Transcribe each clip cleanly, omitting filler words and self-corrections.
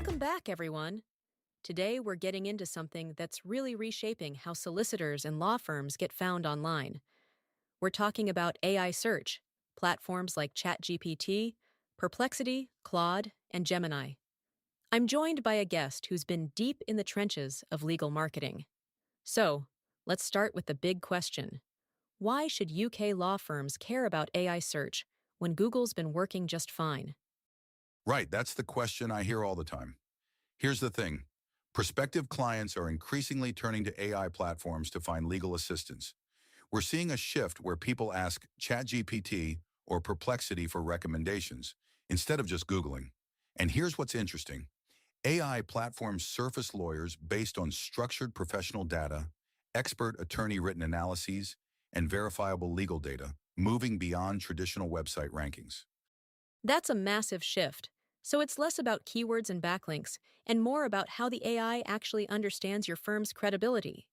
Welcome back, everyone. Today, we're getting into something that's really reshaping how solicitors and law firms get found online. We're talking about AI search, platforms like ChatGPT, Perplexity, Claude, and Gemini. I'm joined by a guest who's been deep in the trenches of legal marketing. So, let's start with the big question. Why should UK law firms care about AI search when Google's been working just fine? Right, that's the question I hear all the time. Here's the thing. Prospective clients are increasingly turning to AI platforms to find legal assistance. We're seeing a shift where people ask ChatGPT or Perplexity for recommendations instead of just Googling. And here's what's interesting. AI platforms surface lawyers based on structured professional data, expert attorney-written analyses, and verifiable legal data, moving beyond traditional website rankings. That's a massive shift. So it's less about keywords and backlinks and more about how the AI actually understands your firm's credibility.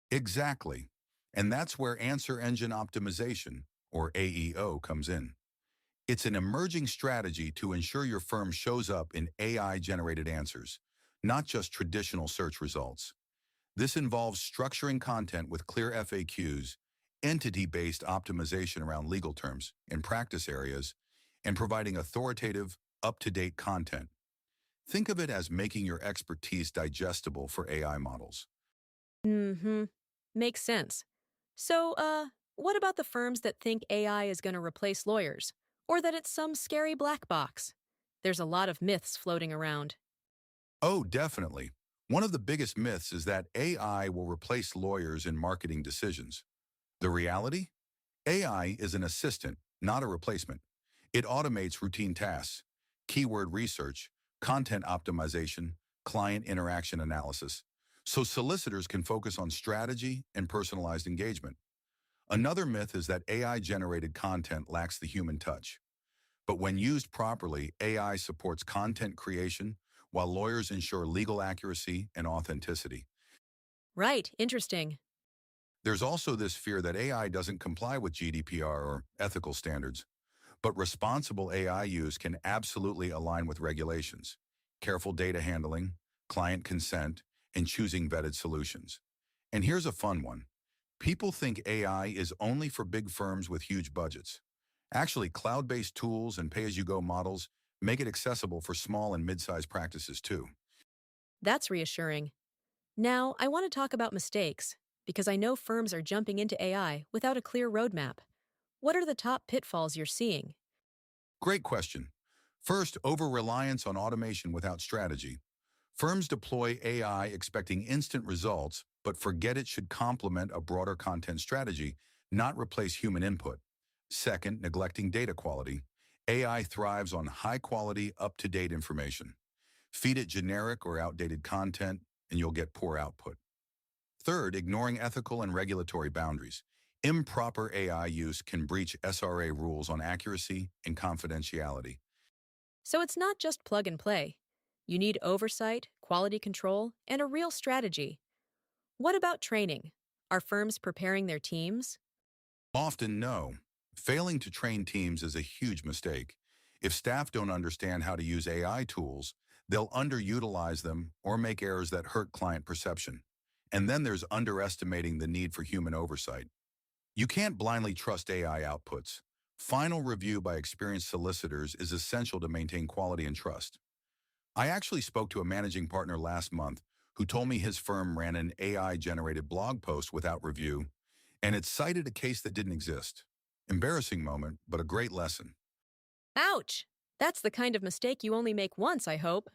Exactly. And that's where answer engine optimization, or AEO, comes in. It's an emerging strategy to ensure your firm shows up in AI-generated answers, not just traditional search results. This involves structuring content with clear FAQs, entity-based optimization around legal terms and practice areas, and providing authoritative, up-to-date content. Think of it as making your expertise digestible for AI models. Mm-hmm. Makes sense. So, what about the firms that think AI is going to replace lawyers? Or that it's some scary black box? There's a lot of myths floating around. Oh, definitely. One of the biggest myths is that AI will replace lawyers in marketing decisions. The reality? AI is an assistant, not a replacement. It automates routine tasks, keyword research, content optimization, client interaction analysis, so solicitors can focus on strategy and personalized engagement. Another myth is that AI-generated content lacks the human touch. But when used properly, AI supports content creation while lawyers ensure legal accuracy and authenticity. Right, interesting. There's also this fear that AI doesn't comply with GDPR or ethical standards, but responsible AI use can absolutely align with regulations, careful data handling, client consent, and choosing vetted solutions. And here's a fun one. People think AI is only for big firms with huge budgets. Actually, cloud-based tools and pay-as-you-go models make it accessible for small and mid-sized practices too. That's reassuring. Now, I want to talk about mistakes, because I know firms are jumping into AI without a clear roadmap. What are the top pitfalls you're seeing? Great question. First, over-reliance on automation without strategy. Firms deploy AI expecting instant results, but forget it should complement a broader content strategy, not replace human input. Second, neglecting data quality. AI thrives on high-quality, up-to-date information. Feed it generic or outdated content, and you'll get poor output. Third, ignoring ethical and regulatory boundaries. Improper AI use can breach SRA rules on accuracy and confidentiality. So it's not just plug and play. You need oversight, quality control, and a real strategy. What about training? Are firms preparing their teams? Often, no. Failing to train teams is a huge mistake. If staff don't understand how to use AI tools, they'll underutilize them or make errors that hurt client perception. And then there's underestimating the need for human oversight. You can't blindly trust AI outputs. Final review by experienced solicitors is essential to maintain quality and trust. I actually spoke to a managing partner last month who told me his firm ran an AI-generated blog post without review, and it cited a case that didn't exist. Embarrassing moment, but a great lesson. Ouch! That's the kind of mistake you only make once, I hope.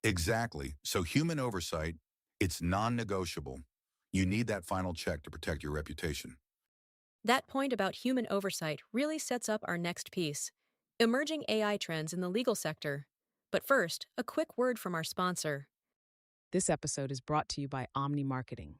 Exactly. So human oversight, it's non-negotiable. You need that final check to protect your reputation. That point about human oversight really sets up our next piece: emerging AI trends in the legal sector. But first, a quick word from our sponsor. This episode is brought to you by Omni Marketing.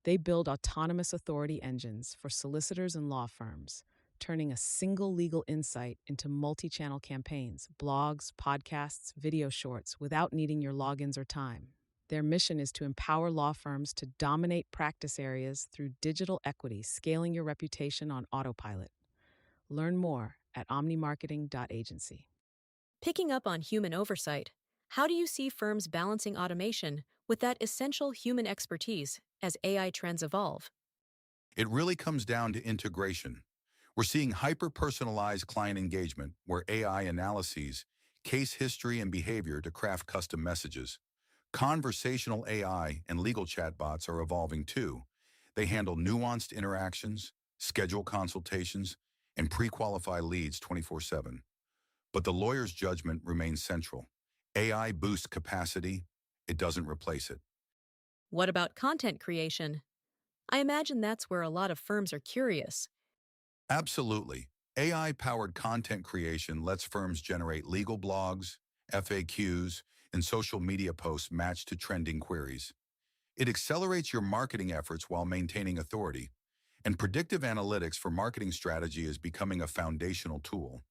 They build autonomous authority engines for solicitors and law firms, turning a single legal insight into multi-channel campaigns, blogs, podcasts, video shorts without needing your logins or time. Their mission is to empower law firms to dominate practice areas through digital equity, scaling your reputation on autopilot. Learn more at omnimarketing.agency. Picking up on human oversight, How do you see firms balancing automation with that essential human expertise as AI trends evolve? It really comes down to integration. We're seeing hyper-personalized client engagement where AI analyses case history and behavior to craft custom messages. Conversational AI and legal chatbots are evolving too. They handle nuanced interactions, schedule consultations, and pre-qualify leads 24/7. But the lawyer's judgment remains central. AI boosts capacity, it doesn't replace it. What about content creation? I imagine that's where a lot of firms are curious. Absolutely. AI-powered content creation lets firms generate legal blogs, FAQs, and social media posts matched to trending queries. It accelerates your marketing efforts while maintaining authority, and predictive analytics for marketing strategy is becoming a foundational tool.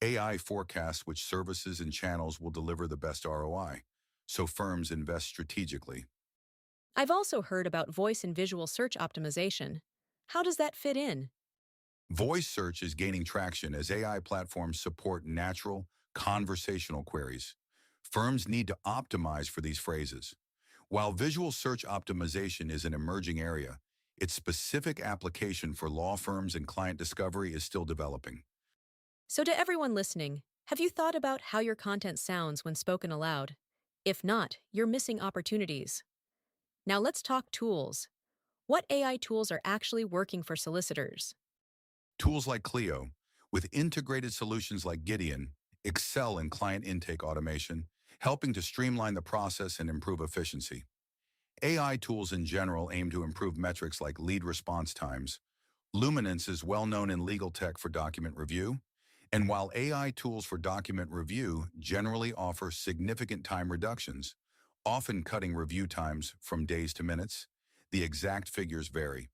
AI forecasts which services and channels will deliver the best ROI, so firms invest strategically. I've also heard about voice and visual search optimization. How does that fit in? Voice search is gaining traction as AI platforms support natural, conversational queries. Firms need to optimize for these phrases. While visual search optimization is an emerging area, its specific application for law firms and client discovery is still developing. So, to everyone listening, have you thought about how your content sounds when spoken aloud? If not, you're missing opportunities. Now, let's talk tools. What AI tools are actually working for solicitors? Tools like Clio, with integrated solutions like Gideon, excel in client intake automation, helping to streamline the process and improve efficiency. AI tools in general aim to improve metrics like lead response times. Luminance is well known in legal tech for document review, and while AI tools for document review generally offer significant time reductions, often cutting review times from days to minutes, the exact figures vary.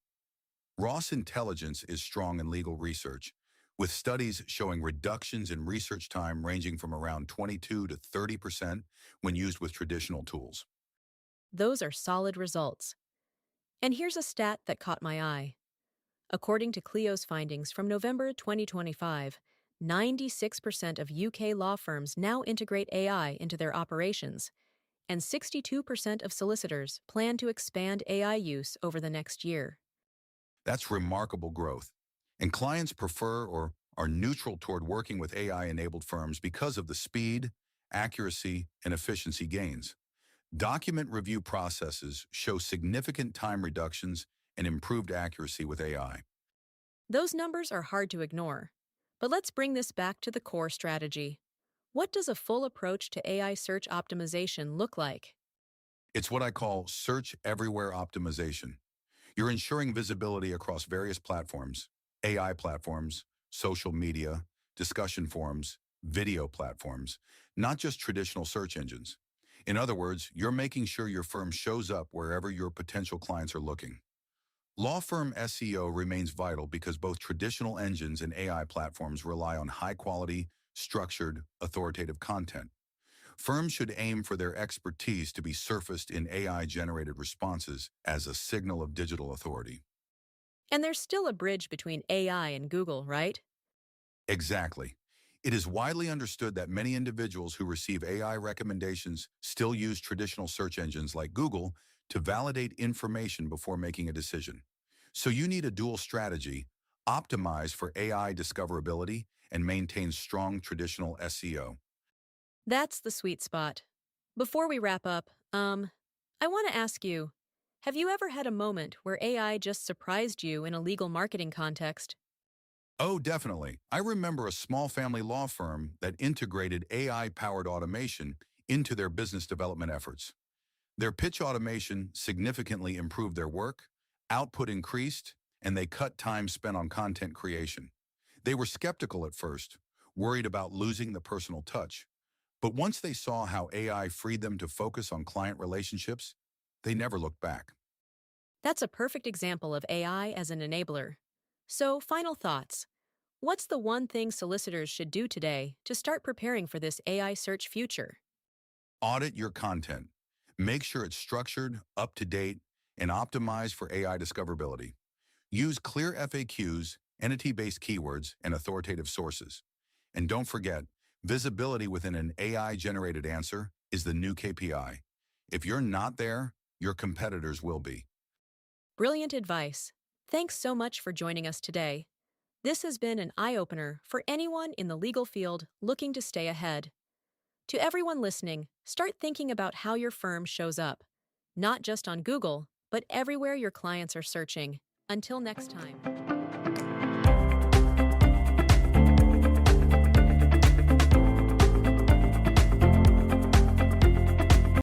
Ross Intelligence is strong in legal research, with studies showing reductions in research time ranging from around 22 to 30% when used with traditional tools. Those are solid results. And here's a stat that caught my eye. According to Clio's findings from November 2025, 96% of UK law firms now integrate AI into their operations, and 62% of solicitors plan to expand AI use over the next year. That's remarkable growth. And clients prefer or are neutral toward working with AI-enabled firms because of the speed, accuracy, and efficiency gains. Document review processes show significant time reductions and improved accuracy with AI. Those numbers are hard to ignore. But let's bring this back to the core strategy. What does a full approach to AI search optimization look like? It's what I call search everywhere optimization. You're ensuring visibility across various platforms, AI platforms, social media, discussion forums, video platforms, not just traditional search engines. In other words, you're making sure your firm shows up wherever your potential clients are looking. Law firm SEO remains vital because both traditional engines and AI platforms rely on high-quality, structured, authoritative content. Firms should aim for their expertise to be surfaced in AI-generated responses as a signal of digital authority. And there's still a bridge between AI and Google, right? Exactly. It is widely understood that many individuals who receive AI recommendations still use traditional search engines like Google to validate information before making a decision. So you need a dual strategy: optimize for AI discoverability and maintain strong traditional SEO. That's the sweet spot. Before we wrap up, I want to ask you, have you ever had a moment where AI just surprised you in a legal marketing context? Oh, definitely. I remember a small family law firm that integrated AI-powered automation into their business development efforts. Their pitch automation significantly improved their work, output increased, and they cut time spent on content creation. They were skeptical at first, worried about losing the personal touch. But once they saw how AI freed them to focus on client relationships, they never looked back. That's a perfect example of AI as an enabler. So, final thoughts. What's the one thing solicitors should do today to start preparing for this AI search future? Audit your content. Make sure it's structured, up-to-date, and optimized for AI discoverability. Use clear FAQs, entity-based keywords, and authoritative sources. And don't forget, visibility within an AI-generated answer is the new KPI. If you're not there, your competitors will be. Brilliant advice. Thanks so much for joining us today. This has been an eye-opener for anyone in the legal field looking to stay ahead. To everyone listening, start thinking about how your firm shows up, not just on Google, but everywhere your clients are searching. Until next time.